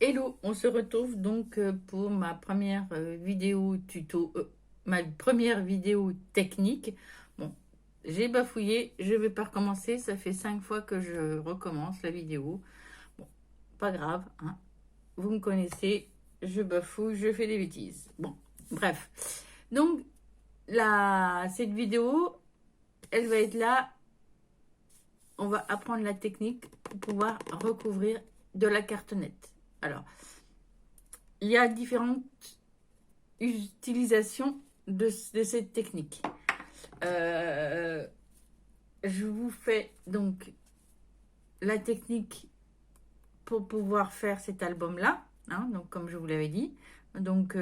Hello, on se retrouve donc pour ma première vidéo tuto, ma première vidéo technique. Bon, j'ai bafouillé, je vais pas recommencer, ça fait 5 fois que je recommence la vidéo. Bon, pas grave, hein. Vous me connaissez, je bafouille, je fais des bêtises. Bon, bref. Donc, cette vidéo, elle va être là, on va apprendre la technique pour pouvoir recouvrir de la cartonnette. Alors, il y a différentes utilisations de cette technique. Je vous fais donc la technique pour pouvoir faire cet album-là, hein, donc comme je vous l'avais dit. Donc,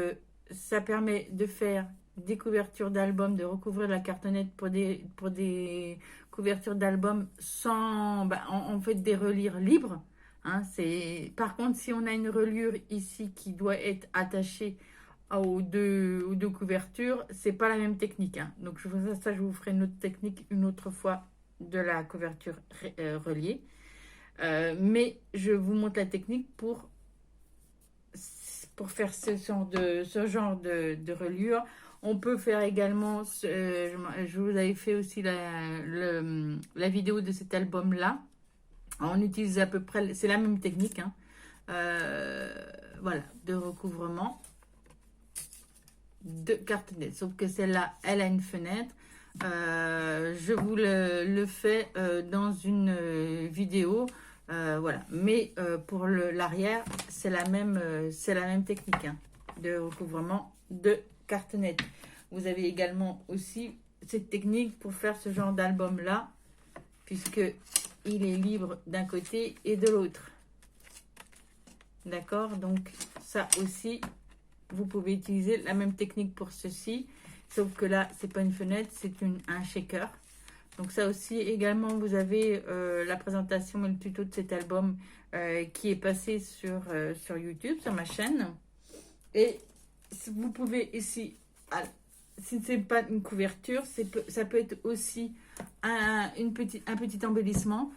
ça permet de faire des couvertures d'albums, de recouvrir la cartonnette pour des couvertures d'albums sans, en fait, des reliures libres. Hein, par contre, si on a une reliure ici qui doit être attachée aux deux couvertures, c'est pas la même technique. Hein. Donc, je vous ferai une autre technique une autre fois de la couverture reliée. Mais je vous montre la technique pour faire ce genre de reliure. On peut faire également, je vous avais fait aussi la vidéo de cet album-là. On utilise à peu près, c'est la même technique, hein. Voilà, de recouvrement de cartonnette. Sauf que celle-là, elle a une fenêtre. Je vous le fais dans une vidéo. Voilà, mais pour l'arrière, c'est la même technique, hein, de recouvrement de cartonnette. Vous avez également aussi cette technique pour faire ce genre d'album là, puisque il est libre d'un côté et de l'autre. D'accord, donc ça aussi, vous pouvez utiliser la même technique pour ceci, sauf que là, c'est pas une fenêtre, c'est un shaker. Donc ça aussi, également, vous avez la présentation et le tuto de cet album qui est passé sur YouTube, sur ma chaîne. Et vous pouvez ici, si ce n'est pas une couverture, ça peut être aussi un petit embellissement.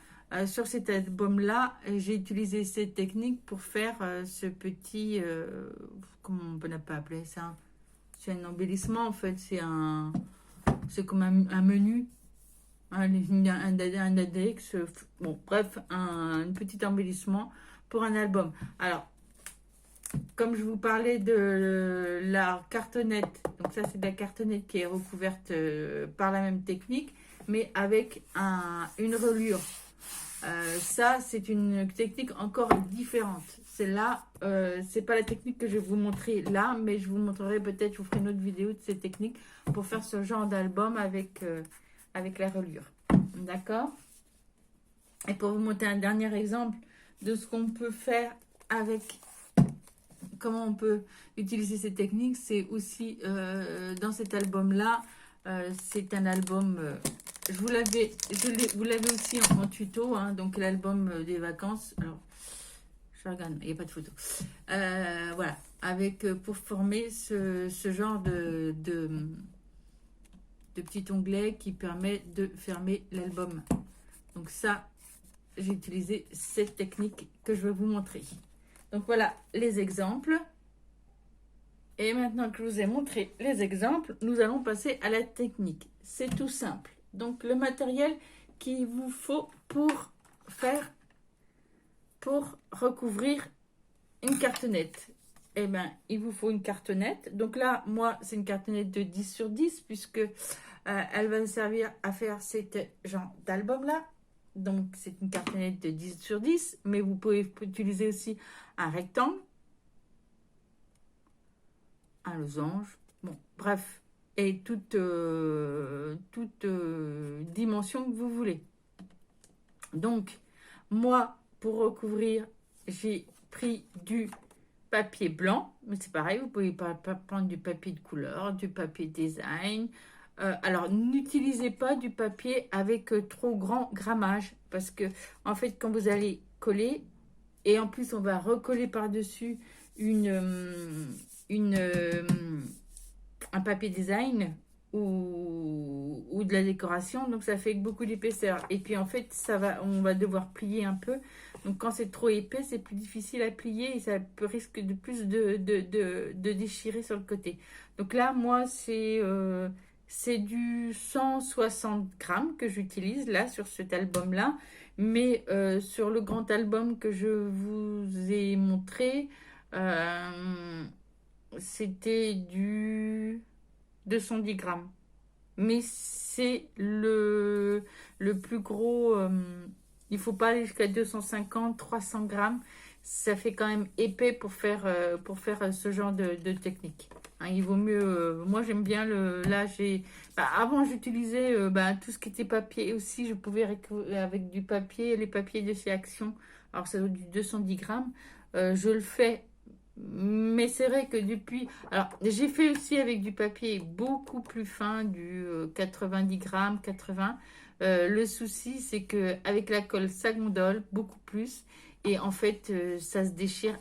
Sur cet album-là, j'ai utilisé cette technique pour faire ce petit, comment on peut pas appeler ça? C'est un embellissement, en fait, c'est comme un menu. Un index, bon, bref, un petit embellissement pour un album. Alors, comme je vous parlais de la cartonnette, donc ça c'est de la cartonnette qui est recouverte par la même technique, mais avec une reliure. Ça, c'est une technique encore différente. Celle-là, c'est pas la technique que je vais vous montrer là, mais je vous montrerai peut-être, je vous ferai une autre vidéo de cette technique pour faire ce genre d'album avec la reliure. D'accord? Et pour vous montrer un dernier exemple de ce qu'on peut faire avec, comment on peut utiliser ces techniques, c'est aussi dans cet album-là, c'est un album, vous l'avez aussi en tuto, hein, donc l'album des vacances. Alors, je regarde, il n'y a pas de photo. Voilà, avec pour former ce genre de petit onglet qui permet de fermer l'album. Donc ça, j'ai utilisé cette technique que je vais vous montrer. Donc voilà les exemples. Et maintenant que je vous ai montré les exemples, nous allons passer à la technique. C'est tout simple. Donc le matériel qu'il vous faut pour recouvrir une cartonnette. Eh bien, il vous faut une cartonnette. Donc là, moi, c'est une cartonnette de 10 sur 10 puisque elle va me servir à faire cet genre d'album-là. Donc, c'est une cartonnette de 10 sur 10, mais vous pouvez utiliser aussi un rectangle, un losange, bon, bref, et toute dimension que vous voulez. Donc, moi, pour recouvrir, j'ai pris du papier blanc, mais c'est pareil, vous pouvez pas prendre du papier de couleur, du papier design. Alors, n'utilisez pas du papier avec trop grand grammage, parce que, en fait, quand vous allez coller, et en plus, on va recoller par-dessus un papier design ou de la décoration, donc ça fait beaucoup d'épaisseur. Et puis, en fait, on va devoir plier un peu. Donc quand c'est trop épais, c'est plus difficile à plier et ça peut risque de plus de déchirer sur le côté. Donc là, moi, c'est du 160 grammes que j'utilise là sur cet album-là. Mais sur le grand album que je vous ai montré, c'était du 210 grammes. Mais c'est le plus gros. Il faut pas aller jusqu'à 250, 300 grammes. Ça fait quand même épais pour faire ce genre de technique. Hein, il vaut mieux. Moi, j'aime bien le. Là, j'ai. Bah, avant, j'utilisais tout ce qui était papier aussi. Je pouvais avec du papier, les papiers de chez Action. Alors, ça doit être du 210 grammes. Je le fais. Mais c'est vrai que depuis... Alors, j'ai fait aussi avec du papier beaucoup plus fin, du 90 grammes, 80. Le souci, c'est que avec la colle, ça gondole beaucoup plus. Et en fait, ça se déchire.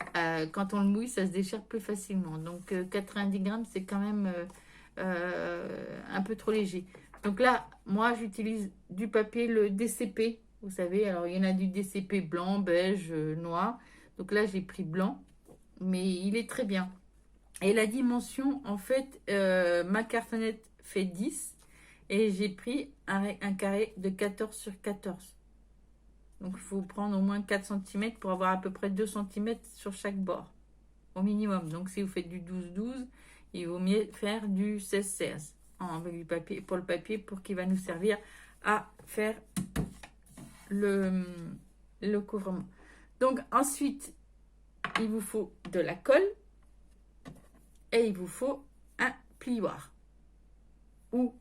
Quand on le mouille, ça se déchire plus facilement. Donc, 90 grammes, c'est quand même un peu trop léger. Donc là, moi, j'utilise du papier, le DCP. Vous savez, alors il y en a du DCP blanc, beige, noir. Donc là, j'ai pris blanc. Mais il est très bien. Et la dimension, en fait, ma cartonnette fait 10 et j'ai pris un carré de 14 sur 14. Donc, il faut prendre au moins 4 cm pour avoir à peu près 2 cm sur chaque bord, au minimum. Donc, si vous faites du 12-12, il vaut mieux faire du 16-16 avec du papier, pour le papier, pour qu'il va nous servir à faire le couvrement. Donc, ensuite, il vous faut de la colle et il vous faut un plioir ou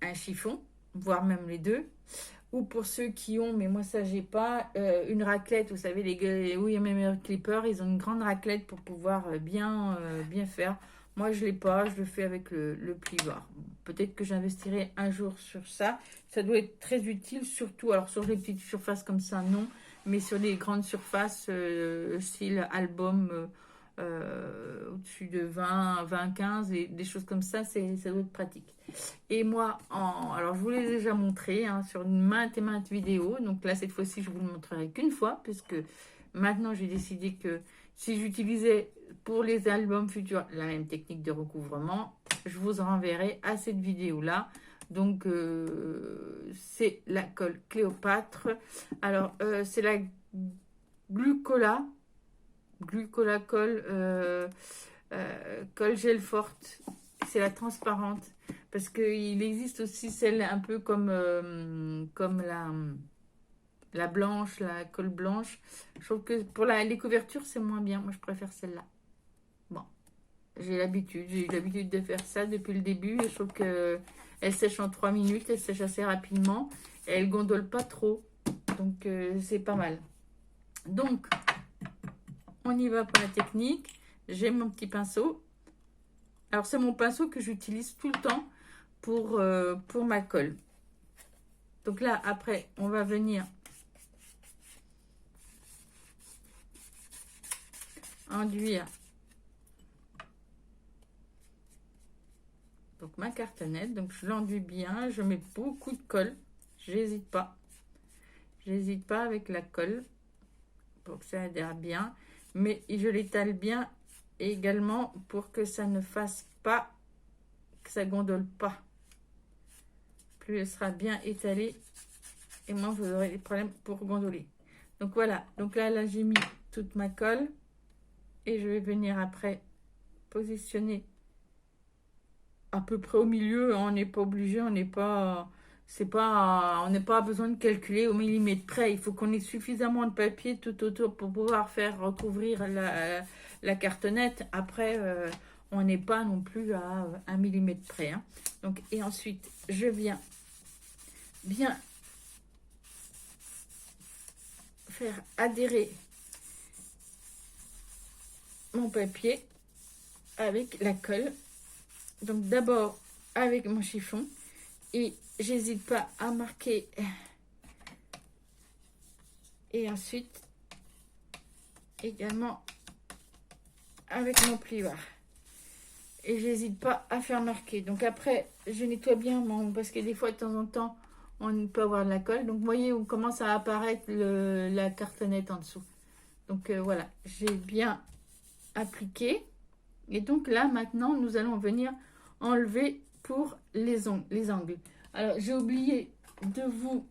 un chiffon, voire même les deux. Ou pour ceux qui ont, mais moi ça j'ai pas, une raclette. Vous savez, les gars, oui, même clippers, ils ont une grande raclette pour pouvoir bien faire. Moi je l'ai pas, je le fais avec le plioir. Peut-être que j'investirai un jour sur ça. Ça doit être très utile, surtout, alors sur les petites surfaces comme ça, non. Mais sur les grandes surfaces, style album, au-dessus de 20, 15 et des choses comme ça, ça doit être pratique. Et moi, alors je vous l'ai déjà montré sur maintes et maintes vidéos. Donc là, cette fois-ci, je vous le montrerai qu'une fois, puisque maintenant, j'ai décidé que si j'utilisais pour les albums futurs la même technique de recouvrement, je vous renverrai à cette vidéo-là. Donc, c'est la colle Cléopâtre. Alors, c'est la Glucola colle, colle gel forte. C'est la transparente. Parce qu'il existe aussi celle un peu comme la blanche, la colle blanche. Je trouve que pour les couvertures, c'est moins bien. Moi, je préfère celle-là. Bon, j'ai eu l'habitude de faire ça depuis le début. Et je trouve qu'elle sèche en 3 minutes, elle sèche assez rapidement. Et elle gondole pas trop. Donc, c'est pas mal. Donc, on y va pour la technique. J'ai mon petit pinceau. Alors, c'est mon pinceau que j'utilise tout le temps pour ma colle. Donc là, après, on va venir enduire donc ma cartonnette. Donc, je l'enduis bien. Je mets beaucoup de colle. J'hésite pas. J'hésite pas avec la colle pour que ça adhère bien. Mais je l'étale bien également pour que ça ne fasse pas, que ça gondole pas. Plus elle sera bien étalée et moins vous aurez des problèmes pour gondoler. Donc voilà, donc là j'ai mis toute ma colle et je vais venir après positionner à peu près au milieu. On n'est pas obligé, on n'est pas besoin de calculer au millimètre près. Il faut qu'on ait suffisamment de papier tout autour pour pouvoir faire recouvrir la cartonnette. Après, on n'est pas non plus à 1 millimètre près. Hein. Donc, et ensuite, je viens bien faire adhérer mon papier avec la colle. Donc d'abord avec mon chiffon et j'hésite pas à marquer et ensuite également avec mon plioir et j'hésite pas à faire marquer. Donc après je nettoie bien parce que des fois de temps en temps on peut avoir de la colle. Donc, vous voyez où commence à apparaître la cartonnette en dessous. Donc, voilà, j'ai bien appliqué. Et donc, là, maintenant, nous allons venir enlever pour les angles. Alors, j'ai oublié de vous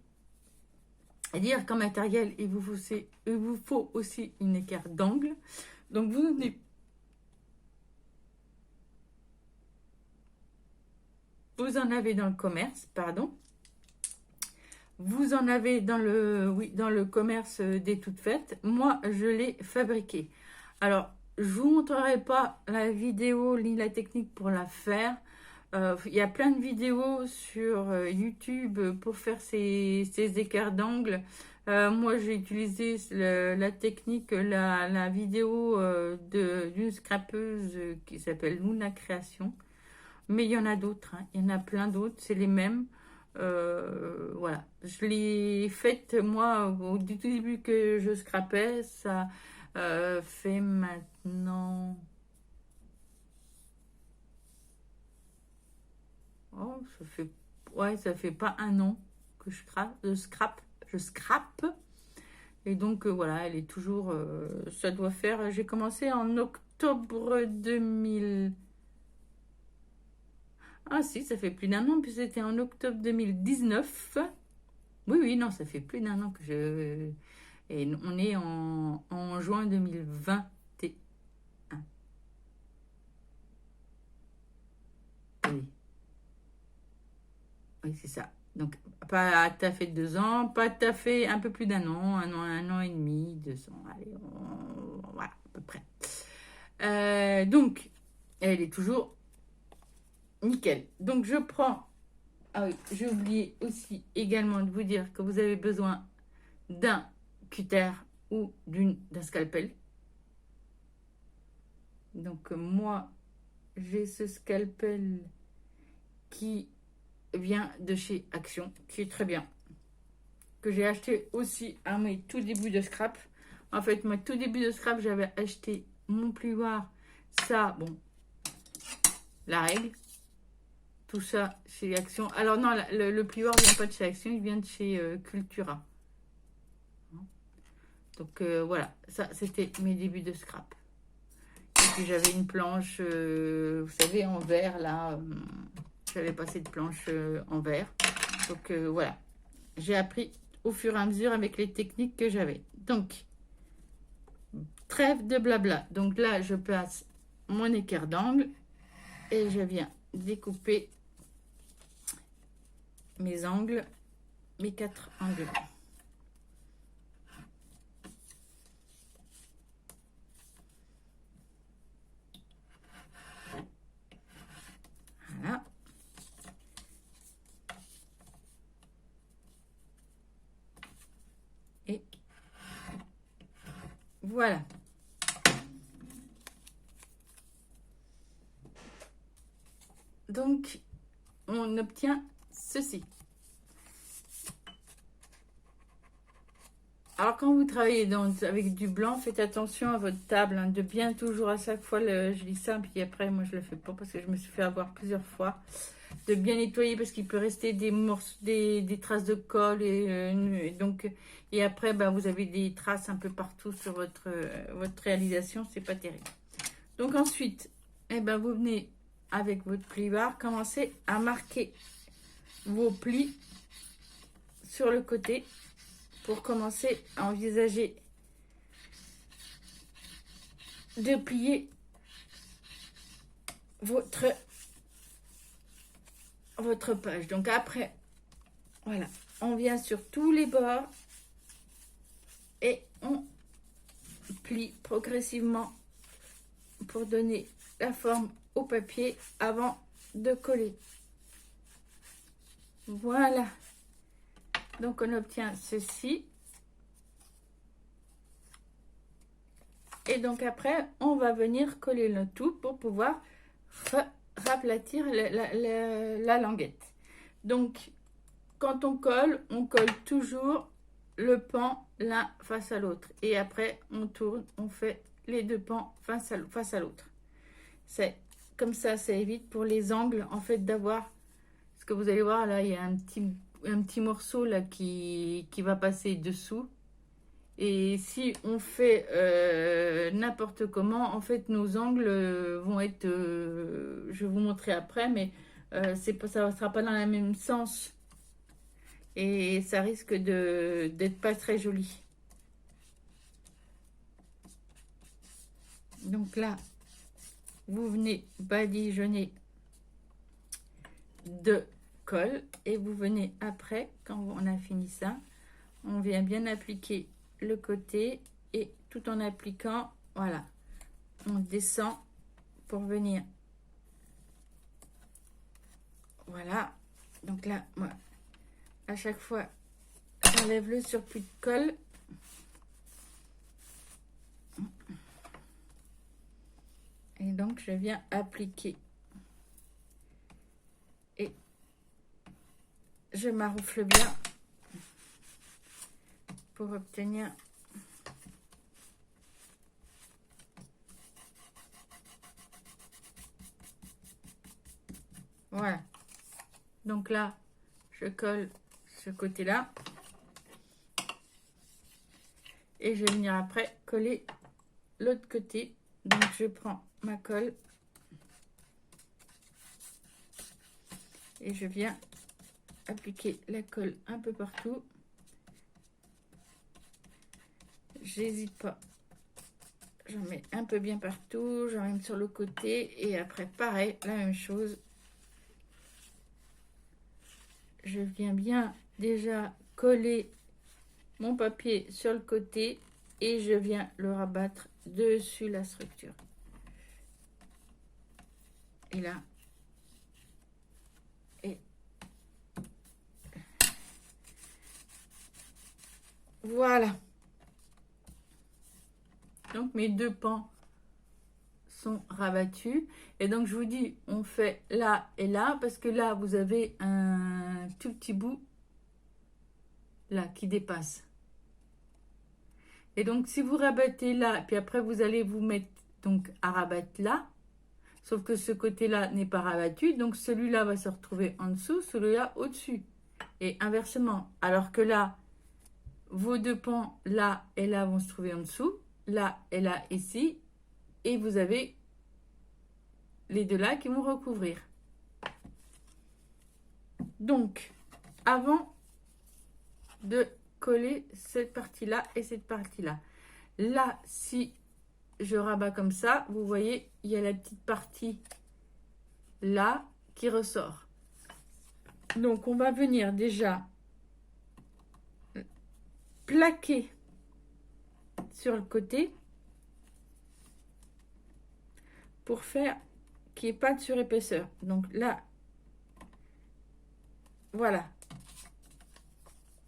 dire qu'en matériel, il vous faut aussi une équerre d'angle. Donc, vous en avez dans le commerce, pardon. Vous en avez dans le commerce des toutes faites. Moi, je l'ai fabriqué. Alors, je vous montrerai pas la vidéo ni la technique pour la faire. Il y a plein de vidéos sur YouTube pour faire ces écarts d'angle. Moi, j'ai utilisé la technique, la vidéo d'une scrapeuse qui s'appelle Luna Création. Mais il y en a d'autres, hein. Il y en a plein d'autres, c'est les mêmes. Voilà, je l'ai faite moi au tout début que je scrapais. Ça fait maintenant... Oh, ça fait pas un an que je scrape. Et donc, voilà, elle est toujours... ça doit faire... J'ai commencé en octobre 2000... Ah si, ça fait plus d'un an, puis c'était en octobre 2019. Oui, non, ça fait plus d'un an que je... Et on est en juin 2021. Oui. Oui, c'est ça. Donc, pas tout à fait 2 ans, pas tout à fait un peu plus d'un an, un an et demi, 2 ans. Allez, voilà, à peu près. Donc, elle est toujours nickel. Donc, je prends... Ah oui, j'ai oublié aussi également de vous dire que vous avez besoin d'un cutter ou d'un scalpel. Donc, moi, j'ai ce scalpel qui vient de chez Action, qui est très bien, que j'ai acheté aussi à mes tout débuts de scrap. En fait, mon tout début de scrap, j'avais acheté mon plioir, ça, bon, la règle, tout ça chez Action. Alors non, le plioir ne vient pas de chez Action, il vient de chez Cultura. Donc voilà, ça c'était mes débuts de scrap. Et puis j'avais une planche, vous savez, en verre là. J'avais pas cette planche en verre. Donc voilà, j'ai appris au fur et à mesure avec les techniques que j'avais. Donc, trêve de blabla. Donc là, je place mon équerre d'angle et je viens découper mes angles, mes 4 angles. Voilà. Et voilà. Donc, on obtient ceci. Alors, quand vous travaillez avec du blanc, faites attention à votre table, hein, de bien toujours à chaque fois, je dis ça, puis après, moi, je le fais pas parce que je me suis fait avoir plusieurs fois, de bien nettoyer parce qu'il peut rester des morceaux, des traces de colle et après, bah, vous avez des traces un peu partout sur votre réalisation, c'est pas terrible. Donc ensuite, eh ben, vous venez avec votre plioir, commencer à marquer vos plis sur le côté pour commencer à envisager de plier votre page. Donc après, voilà, on vient sur tous les bords et on plie progressivement pour donner la forme au papier avant de coller. Voilà. Donc, on obtient ceci. Et donc, après, on va venir coller le tout pour pouvoir raplatir la languette. Donc, quand on colle toujours le pan l'un face à l'autre. Et après, on tourne, on fait les deux pans face à l'autre. C'est comme ça évite pour les angles, en fait, d'avoir... Ce que vous allez voir, là, il y a un petit un petit morceau là qui va passer dessous. Et si on fait n'importe comment, en fait, nos angles vont être... je vais vous montrer après, mais ça ne sera pas dans le même sens. Et ça risque d'être pas très joli. Donc là, vous venez badigeonner de colle. Et vous venez après, quand on a fini ça, on vient bien appliquer le côté et tout en appliquant, voilà, on descend pour venir, voilà. Donc là, moi, à chaque fois, j'enlève le surplus de colle. Et donc, je viens appliquer et je maroufle bien pour obtenir voilà. Donc là, je colle ce côté-là et je vais venir après coller l'autre côté. Donc, je prends ma colle et je viens appliquer la colle un peu partout. J'hésite pas, j'en mets un peu bien partout, j'en mets sur le côté et après pareil, la même chose. Je viens bien déjà coller mon papier sur le côté et je viens le rabattre dessus la structure. Et là, et voilà. Donc mes deux pans sont rabattus et donc je vous dis, on fait là et là parce que là vous avez un tout petit bout là qui dépasse. Et donc si vous rabattez là, puis après vous allez vous mettre donc à rabattre là, sauf que ce côté-là n'est pas rabattu, donc celui-là va se retrouver en dessous, celui-là au-dessus. Et inversement, alors que là, vos deux pans là et là vont se trouver en dessous, là et là ici, et vous avez les deux là qui vont recouvrir. Donc, avant de coller cette partie-là et cette partie-là, là, si je rabats comme ça, vous voyez, il y a la petite partie là qui ressort. Donc, on va venir déjà plaquer sur le côté pour faire qu'il n'y ait pas de surépaisseur. Donc là, voilà.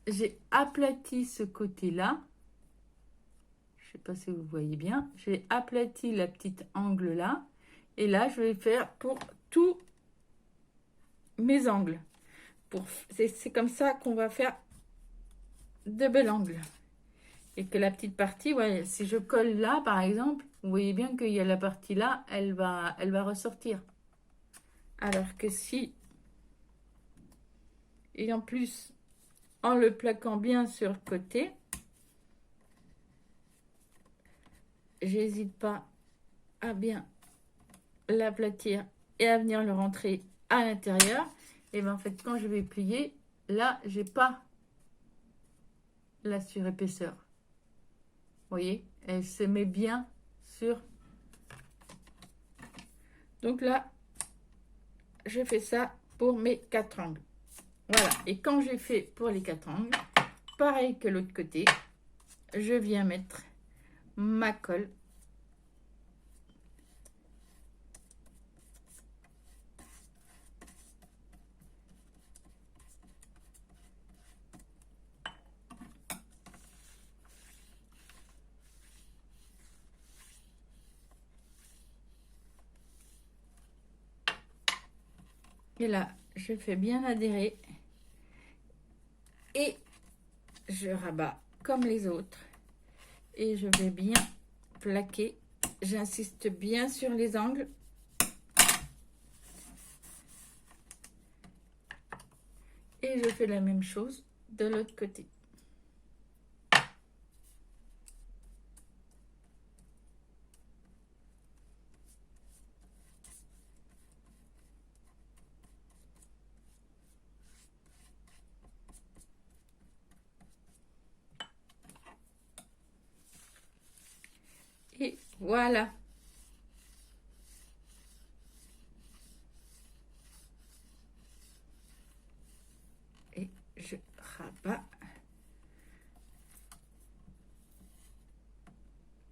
J'ai aplati ce côté-là. Je ne sais pas si vous voyez bien. J'ai aplati la petite angle là. Et là, je vais faire pour tous mes angles. C'est comme ça qu'on va faire de bel angle. Et que la petite partie, ouais, si je colle là, par exemple, vous voyez bien qu'il y a la partie là, elle va ressortir. Alors que si, et en plus, en le plaquant bien sur le côté, j'hésite pas à bien l'aplatir et à venir le rentrer à l'intérieur. Et bien en fait, quand je vais plier, là, j'ai pas la surépaisseur. Vous voyez, elle se met bien sur. Donc là, je fais ça pour mes 4 angles. Voilà. Et quand j'ai fait pour les 4 angles, pareil que l'autre côté, je viens mettre ma colle. Et là, je fais bien adhérer. Et je rabats comme les autres. Et je vais bien plaquer. J'insiste bien sur les angles. Et Et je fais la même chose de l'autre côté. Et voilà. Et je rabats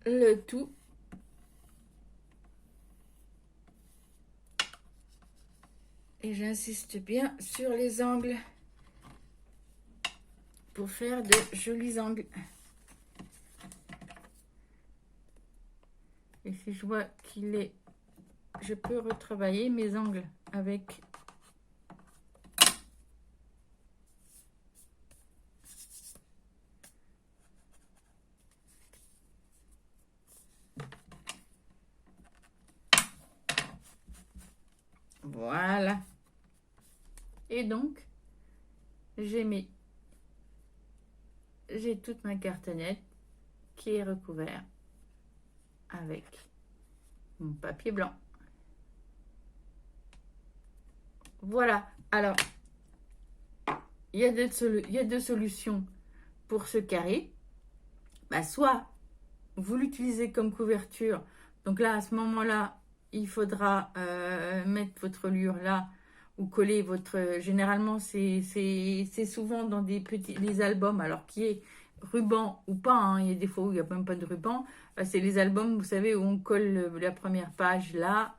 le tout. Et j'insiste bien sur les angles pour faire de jolis angles. Et si je vois qu'il est... Je peux retravailler mes angles avec... Voilà. Et donc, j'ai toute ma cartonnette qui est recouverte avec mon papier blanc. Voilà. Alors, il y a deux solutions pour ce carré. Bah, soit vous l'utilisez comme couverture. Donc là, à ce moment-là, il faudra mettre votre reliure là ou coller votre... Généralement, c'est souvent dans les albums, alors qui est ruban ou pas, hein, il y a des fois où il n'y a même pas de ruban. C'est les albums, vous savez, où on colle la première page là.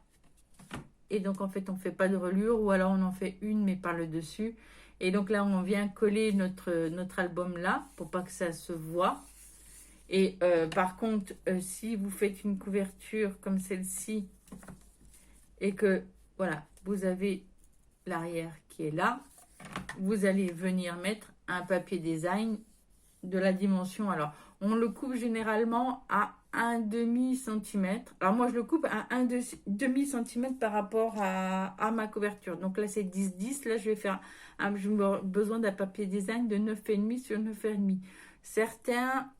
Et donc, en fait, on ne fait pas de reliure ou alors on en fait une, mais par le dessus. Et donc là, on vient coller notre album là pour pas que ça se voit. Et par contre, si vous faites une couverture comme celle-ci et que, voilà, vous avez l'arrière qui est là, vous allez venir mettre un papier design de la dimension. Alors, on le coupe généralement à 1,5 cm. Alors, moi, je le coupe à 1,5 cm par rapport à ma couverture. Donc là, c'est 10-10. Là, je vais faire j'ai besoin d'un papier design de 9,5 sur 9,5. Certains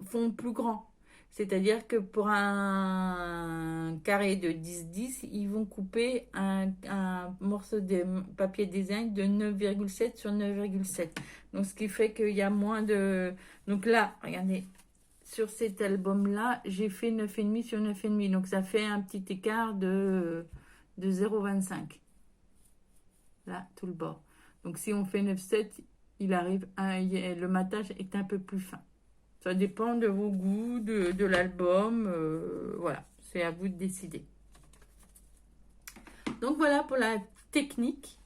font plus grand. C'est-à-dire que pour un carré de 10-10, ils vont couper un morceau de papier design de 9,7 sur 9,7. Donc, ce qui fait qu'il y a moins de... Donc là, regardez, sur cet album-là, j'ai fait 9,5 sur 9,5. Donc, ça fait un petit écart de 0,25. Là, tout le bord. Donc, si on fait 9,7, le matage est un peu plus fin. Ça dépend de vos goûts, de l'album. Voilà, c'est à vous de décider. Donc voilà pour la technique.